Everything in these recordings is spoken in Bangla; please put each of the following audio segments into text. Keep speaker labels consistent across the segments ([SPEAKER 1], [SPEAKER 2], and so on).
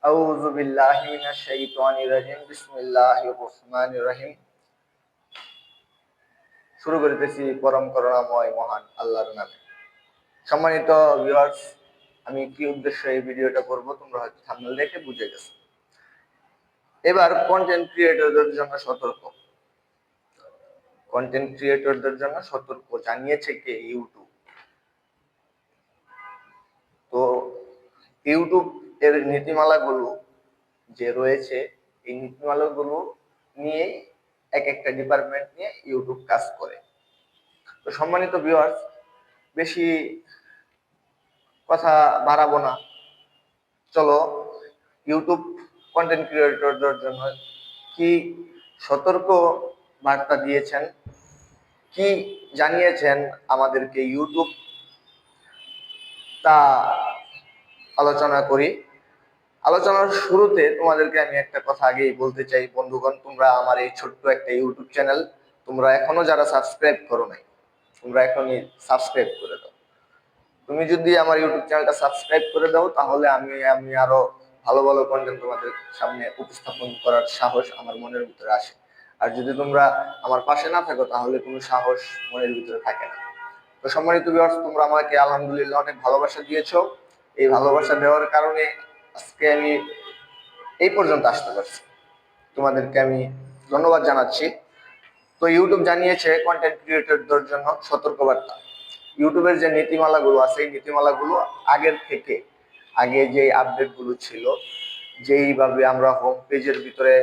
[SPEAKER 1] আউযু বিল্লাহি মিনাশ শাইতানির রাজিম। বিসমিল্লাহির রহমানির রহিম। শুরু করিতেছি পরম করুণাময় মহান আল্লাহর নামে। সম্মানিত ভিউয়ার্স, আমি কি উদ্দেশ্যে এই ভিডিওটা করব তোমরা হয়তো থাম্বনেল দেখে বুঝে গেছো। এবার কন্টেন্ট ক্রিয়েটরদের জন্য সতর্ক। কন্টেন্ট ক্রিয়েটরদের জন্য সতর্ক জানিয়েছে কে? ইউটিউব। তো ইউটিউব এর নীতিমালাগুলো যে রয়েছে, এই নীতিমালাগুলো নিয়েই এক একটা ডিপার্টমেন্ট নিয়ে ইউটিউব কাজ করে। তো সম্মানিত ভিউয়ার্স, বেশি কথা বাড়াবো না, চলো ইউটিউব কন্টেন্ট ক্রিয়েটরদের জন্য কি সতর্ক বার্তা দিয়েছেন, কি জানিয়েছেন আমাদেরকে ইউটিউব, তা আলোচনা করি। আলোচনার শুরুতে তোমাদেরকে আমি একটা কথা আগেই বলতে চাই, বন্ধুগণ, তোমরা আমার এই ছোট্ট একটা ইউটিউব চ্যানেল তোমরা এখনো যারা সাবস্ক্রাইব করো নাই, তোমরা এখনই সাবস্ক্রাইব করে দাও। তুমি যদি আমার ইউটিউব চ্যানেলটা সাবস্ক্রাইব করে দাও, তাহলে আমি আরো ভালো ভালো কন্টেন্ট তোমাদের সামনে উপস্থাপন করার সাহস আমার মনের ভিতরে আসে। আর যদি তোমরা আমার পাশে না থাকো, তাহলে কোনো সাহস মনের ভিতরে থাকে না। তো সম্মানিত ভিউয়ার্স, তোমরা আমাকে আলহামদুলিল্লাহ অনেক ভালোবাসা দিয়েছো। এই ভালোবাসা দেওয়ার কারণে আজকে আমি এই পর্যন্ত আসতে পারছি। তোমাদেরকে আমি ধন্যবাদ জানাচ্ছি। তো ইউটিউব জানিয়েছে কন্টেন্ট ক্রিয়েটরদের জন্য সতর্কবার্তা। ইউটিউবের যে নীতিমালাগুলো আছে, এই নীতিমালাগুলো আগের থেকে, আগে যে আপডেটগুলো ছিল, যেইভাবে আমরা হোম পেজের ভিতরে,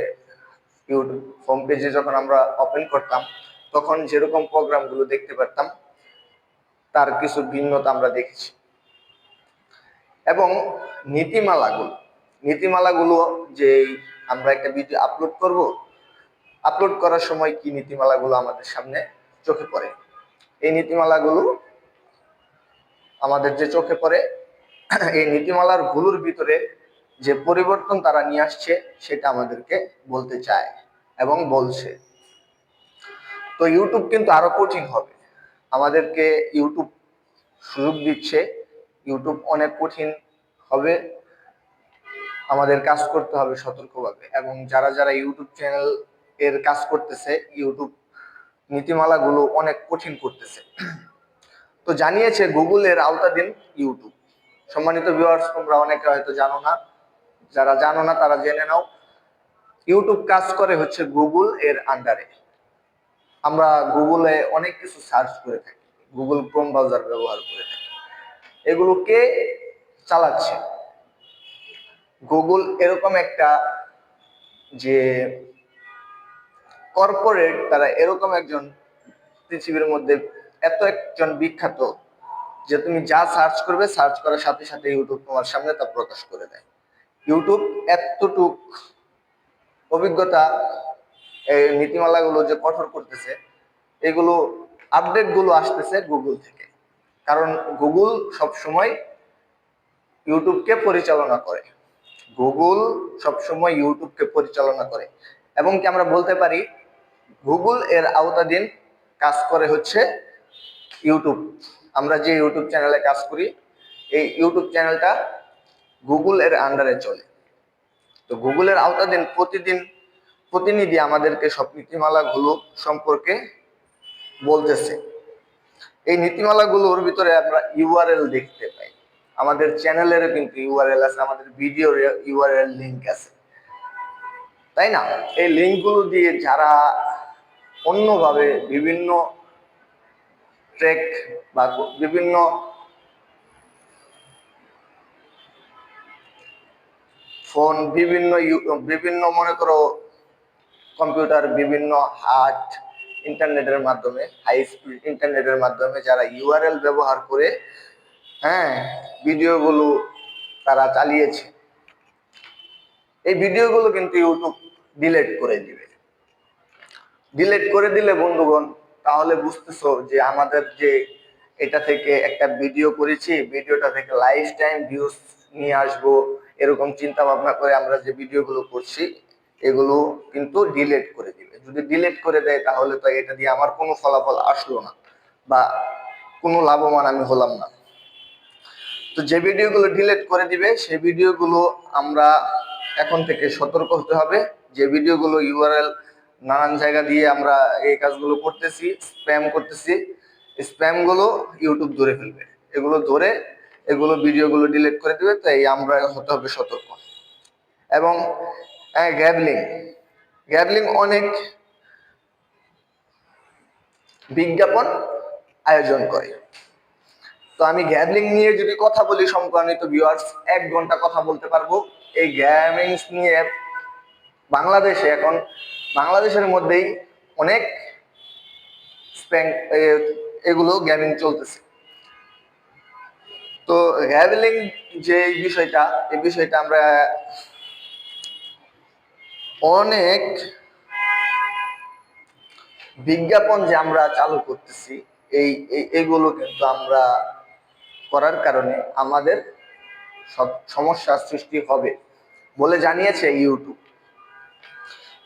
[SPEAKER 1] ইউটিউব হোম পেজে যখন আমরা ওপেন করতাম, তখন যেরকম প্রোগ্রামগুলো দেখতে পারতাম, তার কিছু ভিন্নতা আমরা দেখেছি। এবং নীতিমালাগুলো যে আমরা একটা ভিডিও আপলোড করব, আপলোড করার সময় কি নীতিমালাগুলো আমাদের সামনে চোখে পড়ে, এই নীতিমালাগুলো আমাদের যে চোখে পড়ে, এই নীতিমালার গুলোর ভিতরে যে পরিবর্তন তারা নিয়ে আসছে, সেটা আমাদেরকে বলতে চায় এবং বলছে। তো ইউটিউব কিন্তু আরো কঠিন হবে, আমাদেরকে ইউটিউব সুযোগ দিচ্ছে। ইউটিউব অনেক কঠিন হবে, আমাদের কাজ করতে হবে সতর্কভাবে। এবং যারা যারা ইউটিউব চ্যানেল এর কাজ করতেছে, ইউটিউব নীতিমালাগুলো অনেক কঠিন করতেছে। তো জানিয়েছে গুগলের আওতাধীন ইউটিউব। সম্মানিত ভিউয়ার্স, তোমরা অনেকে হয়তো জানো না, যারা জানো না তারা জেনে নাও। ইউটিউব কাজ করে হচ্ছে গুগল এর আন্ডারে। আমরা গুগলে অনেক কিছু সার্চ করে থাকি, গুগল ক্রোম ব্রাউজার ব্যবহার করে থাকি। এগুলো কে চালাচ্ছে? গুগল এরকম একটা যে কর্পোরেট, তারা এরকম একজন পৃথিবীর মধ্যে এত একজন বিখ্যাত, যে তুমি যা সার্চ করবে, সার্চ করার সাথে সাথে ইউটিউব তোমার সামনে তা প্রকাশ করে দেয়। ইউটিউব এতটুক অভিজ্ঞতা, এই নীতিমালাগুলো যে কঠোর করতেছে, এগুলো আপডেটগুলো আসতেছে গুগল থেকে। কারণ গুগল সবসময় ইউটিউবকে পরিচালনা করে, গুগল সবসময় ইউটিউবকে পরিচালনা করে। এবং কি আমরা বলতে পারি, গুগল এর আওতাধীন কাজ করে হচ্ছে ইউটিউব। আমরা যে ইউটিউব চ্যানেলে কাজ করি, এই ইউটিউব চ্যানেলটা গুগল এর আন্ডারে চলে। তো গুগলের আওতাধীন প্রতিনিধি আমাদেরকে সব নীতিমালাগুলো সম্পর্কে বলতেছে। এই নীতিমালাগুলোর ভিতরে আমরা ইউআরএল দেখতে পাই, আমাদের চ্যানেলেরও কিন্তু ইউআরএল আছে, আমাদের ভিডিওর ইউআরএল লিঙ্ক আছে, তাই না? এই লিঙ্কগুলো দিয়ে যারা অন্যভাবে বিভিন্ন ট্র্যাক বা বিভিন্ন ফোন, বিভিন্ন মনে করো কম্পিউটার, বিভিন্ন হার্ট ইন্টারনেটের মাধ্যমে, হাই স্পিড ইন্টারনেটের মাধ্যমে যারা ইউআরএল ব্যবহার করে, হ্যাঁ, ভিডিওগুলো তারা চালিয়েছে, এই ভিডিওগুলো কিন্তু ইউটিউব ডিলিট করে দিবে। ডিলিট করে দিলে বন্ধুগণ, তাহলে বুঝতেছো যে আমাদের যে এটা থেকে একটা ভিডিও করেছি, ভিডিওটা থেকে লাইফ টাইম ভিউজ নিয়ে আসবো, এরকম চিন্তা ভাবনা করে আমরা যে ভিডিওগুলো করছি, এগুলো কিন্তু ডিলিট করে দিবে। যদি ডিলিট করে দেয়, তাহলে তো এটা দিয়ে আমার কোনো ফলাফল আসলো না, বা কোনো লাভবান আমি হলাম না। তো যে ভিডিওগুলো ডিলিট করে দিবে, সেই ভিডিওগুলো আমরা এখন থেকে সতর্ক হতে হবে যে ভিডিওগুলো ইউআরএল নানান জায়গা দিয়ে আমরা এই কাজগুলো করতেছি, স্প্যাম করতেছি, স্প্যামগুলো ইউটিউব ধরে ফেলবে, এগুলো ধরে এগুলো ভিডিওগুলো ডিলিট করে দিবে। তাই আমরা হতে হবে সতর্ক। এবং গ্যাবলিং গ্যাবলিং অনেক বিজ্ঞাপন আয়োজন করে। তো আমি গ্যাবলিং নিয়ে যদি কথা বলি সম্মানিত ভিউয়ার্স, 1 ঘন্টা কথা বলতে পারবো। এই গ্যামিং নিয়ে বাংলাদেশে এখন বাংলাদেশের মধ্যেই অনেক এগুলো গেমিং চলতেছে। তো গ্যাবলিং যে এই বিষয়টা আমরা অনেক বিজ্ঞাপন যে আমরা চালু করতেছি, এইগুলো কিন্তু আমরা করার কারণে আমাদের সব সমস্যার সৃষ্টি হবে বলে জানিয়েছে ইউটিউব।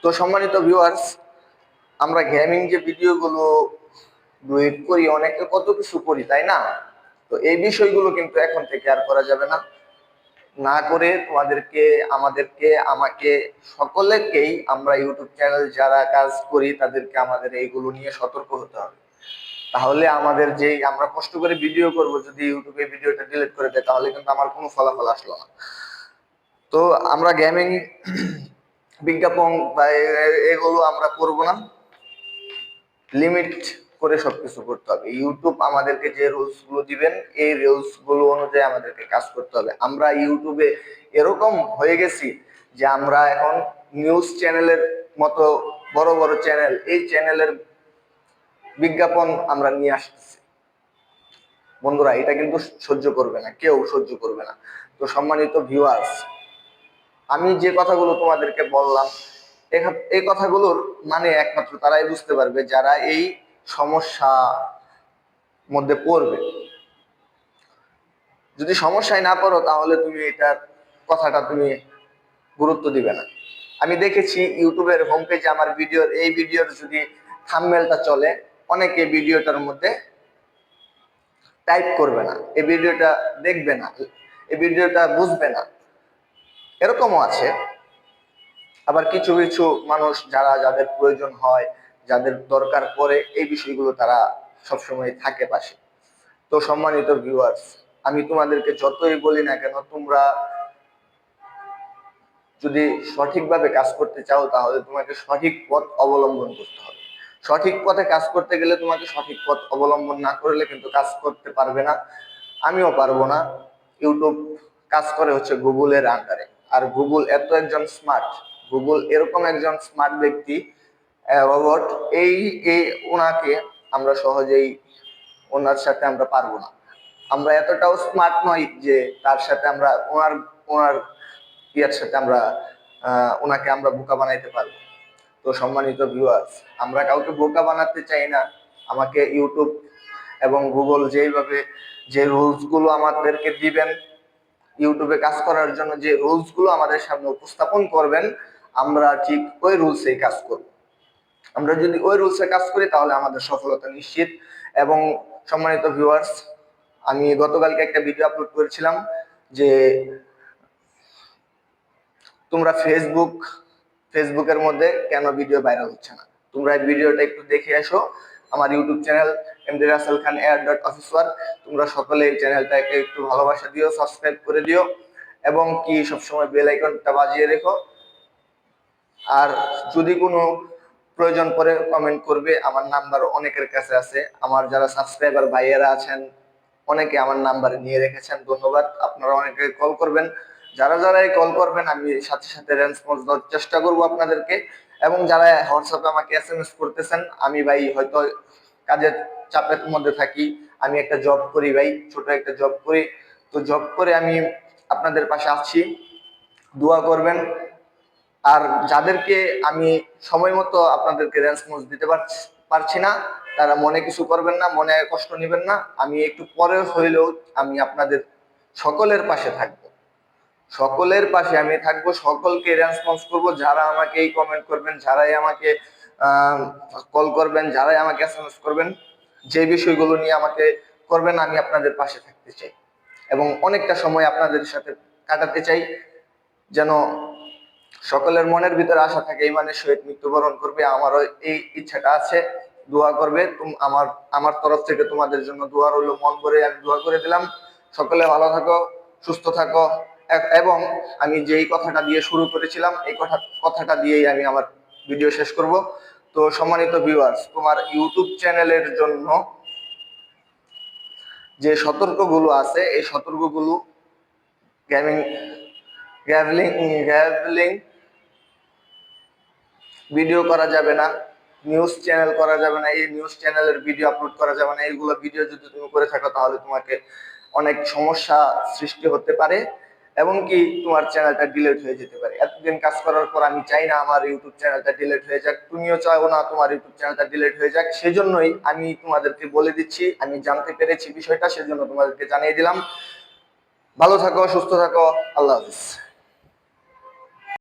[SPEAKER 1] তো সম্মানিত ভিউয়ার্স, আমরা গেমিং যে ভিডিওগুলো ডুয়েট করি, অনেকে কত কিছু করি, তাই না? তো এই বিষয়গুলো কিন্তু এখন থেকে আর করা যাবে না। না করে তোমাদেরকে, আমাকে সকলেরকেই, আমরা ইউটিউব চ্যানেল যারা কাজ করি তাদেরকে আমাদের এইগুলো নিয়ে সতর্ক হতে হবে। তাহলে আমাদের যে আমরা কষ্ট করে ভিডিও করব, যদি ইউটিউবে ভিডিওটা ডিলিট করে দেয় তাহলে কিন্তু আমার কোনো ফলাফল আসলো না। তো আমরা গেমিং বিজ্ঞাপন বা এগুলো আমরা করব না, লিমিট করে সবকিছু করতে হবে। ইউটিউব আমাদেরকে যে রুলস গুলো দিবেন, এই রুলস গুলো অনুযায়ী আমাদেরকে কাজ করতে হবে। আমরা ইউটিউবে এরকম হয়ে গেছি যে আমরা এখন নিউজ চ্যানেলের মতো বড় বড় চ্যানেল, এই চ্যানেলের বিজ্ঞাপন আমরা নিয়ে আসতেছি। বন্ধুরা, এটা কিন্তু সহ্য করবে না, কেউ সহ্য করবে না। তো সম্মানিত ভিউয়ার্স, আমি যে কথাগুলো তোমাদেরকে বললাম, এই কথাগুলোর মানে একমাত্র তারাই বুঝতে পারবে যারা এই সমস্যা মধ্যে পড়বে। যদি সমস্যায় না পড়ো তাহলে তুমি এটার কথাটা তুমি গুরুত্ব দিবে না। আমি দেখেছি ইউটিউবের হোম পেজে আমার এই ভিডিওর যদি থাম্বনেলটা চলে, অনেকে ভিডিওটার মধ্যে টাইপ করবে না, এই ভিডিওটা দেখবে না, এই ভিডিওটা বুঝবে না, এরকমও আছে। আবার কিছু কিছু মানুষ যাদের প্রয়োজন হয়, যাদের দরকার পড়ে, এই বিষয়গুলো তারা সবসময় থাকে পাশে। তো সম্মানিত ভিউয়ার্স, আমি তোমাদেরকে যতই বলি না কেন, তোমরা যদি সঠিকভাবে কাজ করতে চাও তাহলে তোমাকে সঠিক পথ অবলম্বন করতে হবে। সঠিক পথে কাজ করতে গেলে তোমাকে সঠিক পথ অবলম্বন না করলে কিন্তু কাজ করতে পারবে না, আমিও পারবো না। ইউটিউব কাজ করে হচ্ছে গুগলের আন্ডারে, আর গুগল এত একজন স্মার্ট, গুগল এরকম একজন স্মার্ট ব্যক্তি, রোবট, এই এই ওনাকে আমরা সহজেই, ওনার সাথে আমরা পারবো না। আমরা এতটাও স্মার্ট নই যে তার সাথে আমরা ওনার ওনার ইয়ার সাথে আমরা ওনাকে আমরা বোকা বানাইতে পারবো। তো সম্মানিত ভিউয়ার্স, আমরা কাউকে বোকা বানাতে চাই না। আমাকে ইউটিউব এবং গুগল যেইভাবে যে রুলস গুলো আমাদেরকে দিবেন, ইউটিউবে কাজ করার জন্য যে রুলস গুলো আমাদের সামনে উপস্থাপন করবেন, আমরা ঠিক ওই রুলসেই কাজ করব। আমরা যদি ওই রুলসে কাজ করি তাহলে আমাদের সফলতা নিশ্চিত। এবং সম্মানিত ভিউয়ার্স, আমি গতকালকে একটা ভিডিও আপলোড করেছিলাম যে তোমরা ফেসবুকের মধ্যে কেন ভিডিও ভাইরাল হচ্ছে না। তোমরা এই ভিডিওটা একটু দেখে আসো, আমার ইউটিউব চ্যানেল এমডি রাসেল খান air.official। তোমরা সকলে এই চ্যানেলটাকে একটু ভালোবাসা দিও, সাবস্ক্রাইব করে দিও, এবং কি সবসময় বেল আইকনটা বাজিয়ে রেখো। আর যদি কোনো প্রয়োজন পড়ে কমেন্ট করবে, আমার নাম্বার অনেকের কাছে আছে। আমার যারা সাবস্ক্রাইবার ভাইয়েরা আছেন অনেকে আমার নাম্বার নিয়ে রেখেছেন, ধন্যবাদ। আপনারা অনেকে কল করবেন, যারা যারা কল করবেন আমি সাথে সাথে রেসপন্স দেওয়ার চেষ্টা করব আপনাদেরকে। এবং যারা হোয়াটসঅ্যাপে আমাকে এসএমএস করতেছেন, আমি ভাই হয়তো কাজের চাপের মধ্যে থাকি, আমি একটা জব করি ভাই, ছোট একটা জব করি। তো জব করে আমি আপনাদের পাশে আছি, দোয়া করবেন। আর যাদেরকে আমি সময় মতো আপনাদেরকে রেসপন্স দিতে পারছি না, তারা মনে কিছু করবেন না, মনে কষ্ট নেবেন না। আমি একটু পরে হইলেও আমি আপনাদের সকলের পাশে থাকবো, সকলের পাশে আমি থাকবো, সকলকে রেসপন্স করব। যারা আমাকে এই কমেন্ট করবেন, যারাই আমাকে কল করবেন, যারাই আমাকে এসএমএস করবেন, যে বিষয়গুলো নিয়ে আমাকে করবেন, আমি আপনাদের পাশে থাকতে চাই এবং অনেকটা সময় আপনাদের সাথে কাটাতে চাই, যেন সকলের মনের ভিতরে আশা থাকে ইমানের সহিত মৃত্যুবরণ করবে, আমারও এই ইচ্ছাটা আছে। দোয়া করবে, আমার আমার তরফ থেকে তোমাদের জন্য দোয়া রইল, মন ভরে আমি দোয়া করে দিলাম। সকলে ভালো থাকো, সুস্থ থাকো। এবং আমি যেই কথাটা দিয়ে শুরু করেছিলাম এই কথাটা দিয়েই আমি আমার ভিডিও শেষ করব। তো সম্মানিত ভিউয়ার্স, তোমার ইউটিউব চ্যানেলের জন্য যে সতর্কগুলো আছে এই সতর্কগুলো গেমিং গ্যাভলিং ভিডিও করা যাবে না, নিউজ চ্যানেল করা যাবে না, এই নিউজ চ্যানেলের ভিডিও আপলোড করা যাবে না। এইগুলো ভিডিও যদি তুমি করে থাকো তাহলে তোমাকে অনেক সমস্যা সৃষ্টি হতে পারে এবং কি তোমার চ্যানেলটা ডিলিট হয়ে যেতে পারে। এতদিন কাজ করার পর আমি চাই না আমার ইউটিউব চ্যানেলটা ডিলিট হয়ে যাক, তুমিও চাও না তোমার ইউটিউব চ্যানেলটা ডিলিট হয়ে যাক। সেজন্যই আমি তোমাদেরকে বলে দিচ্ছি, আমি জানতে পেরেছি বিষয়টা, সেজন্য তোমাদেরকে জানিয়ে দিলাম। ভালো থাকো, সুস্থ থাকো, আল্লাহ হাফিজ।